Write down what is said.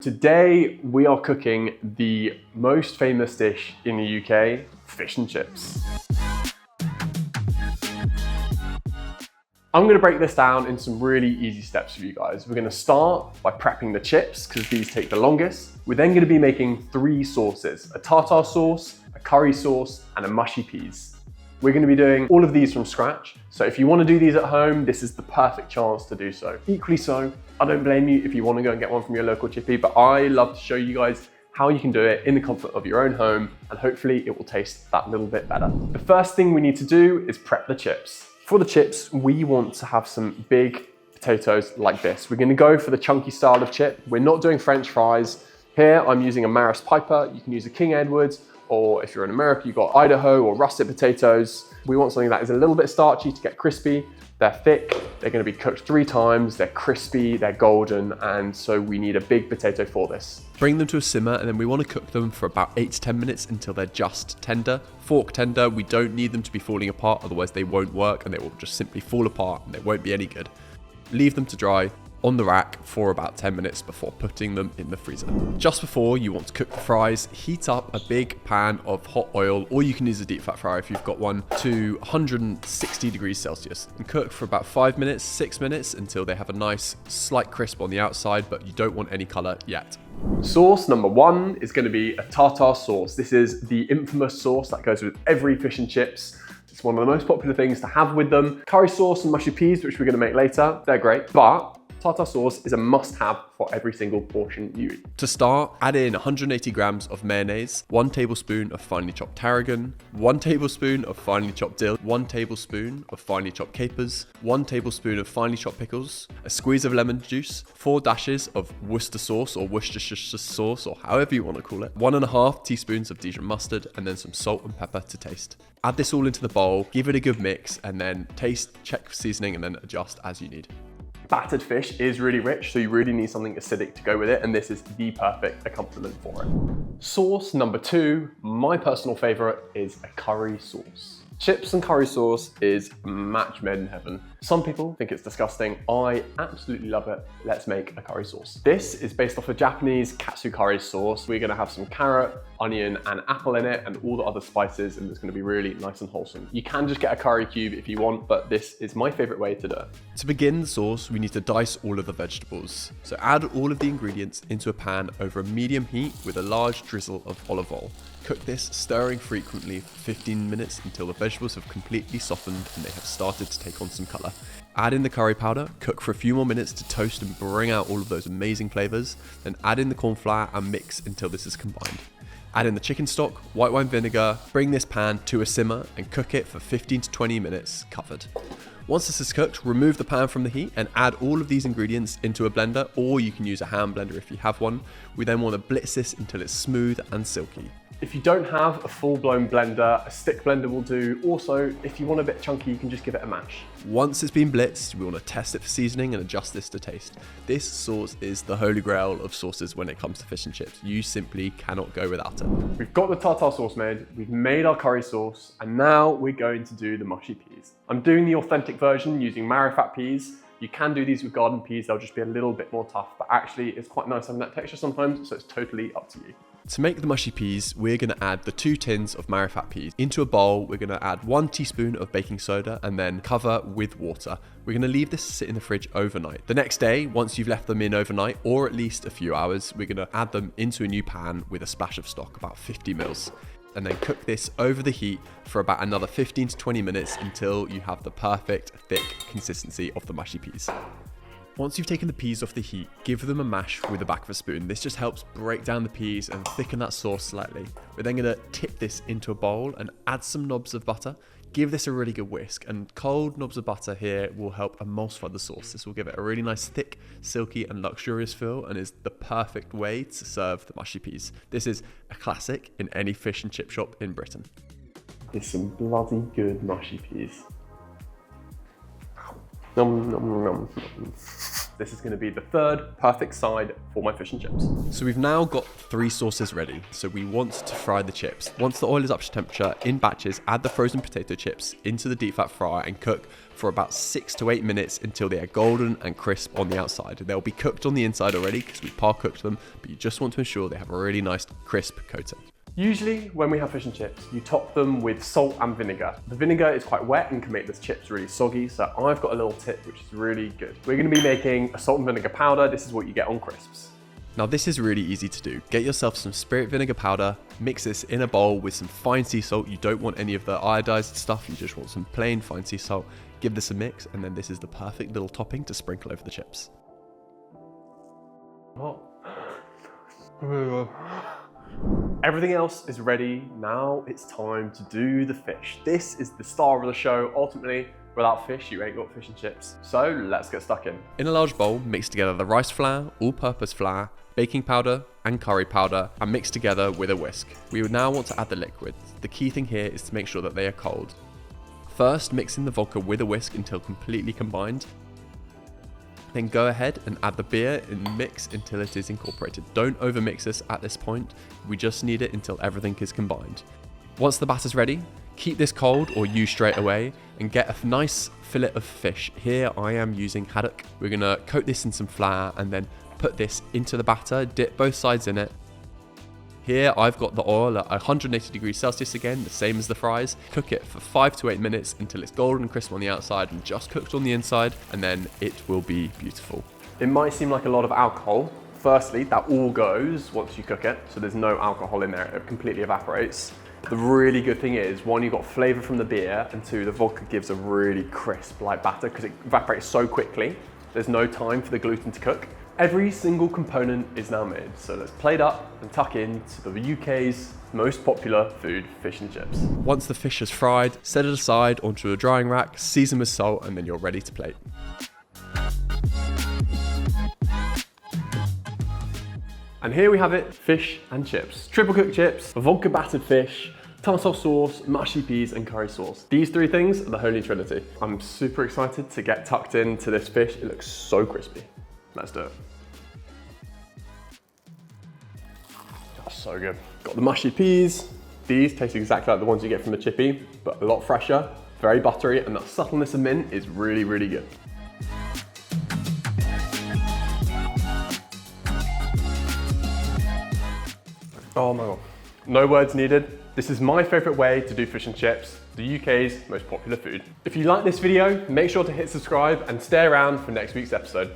Today we are cooking the most famous dish in the UK, fish and chips. I'm going to break this down in some really easy steps for you guys. We're going to start by prepping the chips because these take the longest. We're then going to be making 3 sauces, a tartar sauce, a curry sauce, and a mushy peas. We're going to be doing all of these from scratch. So if you want to do these at home, this is the perfect chance to do so. Equally so, I don't blame you if you want to go and get one from your local chippy, but I love to show you guys how you can do it in the comfort of your own home, and hopefully it will taste that little bit better. The first thing we need to do is prep the chips. For the chips, we want to have some big potatoes like this. We're going to go for the chunky style of chip. We're not doing French fries. Here I'm using a Maris Piper. You can use a King Edwards, or if you're in America, you've got Idaho or russet potatoes. We want something that is a little bit starchy to get crispy. They're thick, they're going to be cooked 3 times, they're crispy, they're golden, and so we need a big potato for this. Bring them to a simmer, and then we want to cook them for about 8 to 10 minutes until they're just tender. Fork tender, we don't need them to be falling apart, otherwise they won't work and they will just simply fall apart and they won't be any good. Leave them to dry on the rack for about 10 minutes before putting them in the freezer. Just before you want to cook the fries, heat up a big pan of hot oil, or you can use a deep fat fryer if you've got one, to 160 degrees Celsius and cook for about 5 minutes, 6 minutes until they have a nice slight crisp on the outside, but you don't want any color yet. Sauce number 1 is going to be a tartar sauce. This is the infamous sauce that goes with every fish and chips. It's one of the most popular things to have with them. Curry sauce and mushy peas, which we're going to make later, they're great, but tartar sauce is a must-have for every single portion you eat. To start, add in 180 grams of mayonnaise, 1 tablespoon of finely chopped tarragon, 1 tablespoon of finely chopped dill, 1 tablespoon of finely chopped capers, 1 tablespoon of finely chopped pickles, a squeeze of lemon juice, 4 dashes of Worcester sauce or Worcestershire sauce, or however you want to call it, 1.5 teaspoons of Dijon mustard, and then some salt and pepper to taste. Add this all into the bowl, give it a good mix, and then taste, check for seasoning, and then adjust as you need. Battered fish is really rich, so you really need something acidic to go with it, and this is the perfect accompaniment for it. Sauce number 2, my personal favorite, is a curry sauce. Chips and curry sauce is a match made in heaven. Some people think it's disgusting. I absolutely love it. Let's make a curry sauce. This is based off a Japanese katsu curry sauce. We're gonna have some carrot, onion, and apple in it, and all the other spices, and it's gonna be really nice and wholesome. You can just get a curry cube if you want, but this is my favorite way to do it. To begin the sauce, we need to dice all of the vegetables. So add all of the ingredients into a pan over a medium heat with a large drizzle of olive oil. Cook this, stirring frequently for 15 minutes until the vegetables have completely softened and they have started to take on some colour. Add in the curry powder, cook for a few more minutes to toast and bring out all of those amazing flavours, then add in the corn flour and mix until this is combined. Add in the chicken stock, white wine vinegar, bring this pan to a simmer and cook it for 15 to 20 minutes covered. Once this is cooked, remove the pan from the heat and add all of these ingredients into a blender, or you can use a hand blender if you have one. We then want to blitz this until it's smooth and silky. If you don't have a full-blown blender, a stick blender will do. Also, if you want a bit chunky, you can just give it a mash. Once it's been blitzed, we want to test it for seasoning and adjust this to taste. This sauce is the holy grail of sauces when it comes to fish and chips. You simply cannot go without it. We've got the tartar sauce made, we've made our curry sauce, and now we're going to do the mushy peas. I'm doing the authentic version using marifat peas. You can do these with garden peas, they'll just be a little bit more tough, but actually it's quite nice having that texture sometimes, so it's totally up to you. To make the mushy peas, we're going to add the 2 tins of marifat peas. Into a bowl, we're going to add 1 teaspoon of baking soda and then cover with water. We're going to leave this to sit in the fridge overnight. The next day, once you've left them in overnight, or at least a few hours, we're going to add them into a new pan with a splash of stock, about 50 mils. And then cook this over the heat for about another 15 to 20 minutes until you have the perfect thick consistency of the mushy peas. Once you've taken the peas off the heat, give them a mash with the back of a spoon. This just helps break down the peas and thicken that sauce slightly. We're then going to tip this into a bowl and add some knobs of butter. Give this a really good whisk, and cold knobs of butter here will help emulsify the sauce. This will give it a really nice thick, silky and luxurious feel and is the perfect way to serve the mushy peas. This is a classic in any fish and chip shop in Britain. It's some bloody good mushy peas. Nom, nom, nom. this is going to be the third perfect side for my fish and chips. So we've now got 3 sauces ready. So we want to fry the chips. Once the oil is up to temperature, in batches, add the frozen potato chips into the deep fat fryer and cook for about 6 to 8 minutes until they are golden and crisp on the outside. They'll be cooked on the inside already because we par cooked them, but you just want to ensure they have a really nice crisp coating. Usually when we have fish and chips, you top them with salt and vinegar. The vinegar is quite wet and can make the chips really soggy, so I've got a little tip which is really good. We're going to be making a salt and vinegar powder. This is what you get on crisps. Now this is really easy to do. Get yourself some spirit vinegar powder, mix this in a bowl with some fine sea salt. You don't want any of the iodized stuff, you just want some plain fine sea salt. Give this a mix, and then this is the perfect little topping to sprinkle over the chips. Oh. Everything else is ready. Now it's time to do the fish. This is the star of the show. Ultimately, without fish, you ain't got fish and chips. So let's get stuck in. In a large bowl, mix together the rice flour, all-purpose flour, baking powder, and curry powder, and mix together with a whisk. We would now want to add the liquids. The key thing here is to make sure that they are cold. First, mix in the vodka with a whisk until completely combined. Then go ahead and add the beer in the mix until it is incorporated. Don't overmix this at this point. We just need it until everything is combined. Once the batter's ready, keep this cold or use straight away and get a nice fillet of fish. Here I am using haddock. We're gonna coat this in some flour and then put this into the batter, dip both sides in it. Here I've got the oil at 180 degrees Celsius again, the same as the fries. Cook it for 5 to 8 minutes until it's golden and crisp on the outside and just cooked on the inside, and then it will be beautiful. It might seem like a lot of alcohol. Firstly, that all goes once you cook it, so there's no alcohol in there, it completely evaporates. The really good thing is, 1, you've got flavour from the beer, and 2, the vodka gives a really crisp light batter because it evaporates so quickly. There's no time for the gluten to cook. Every single component is now made, so let's plate up and tuck into the UK's most popular food, fish and chips. Once the fish is fried, set it aside onto a drying rack, season with salt, and then you're ready to plate. And here we have it, fish and chips. Triple cooked chips, vodka battered fish, tartar sauce, mushy peas, and curry sauce. These 3 things are the holy trinity. I'm super excited to get tucked into this fish. It looks so crispy. Let's do it. That's so good. Got the mushy peas. These taste exactly like the ones you get from the chippy, but a lot fresher, very buttery, and that subtleness of mint is really, really good. Oh my God. No words needed. This is my favorite way to do fish and chips, the UK's most popular food. If you like this video, make sure to hit subscribe and stay around for next week's episode.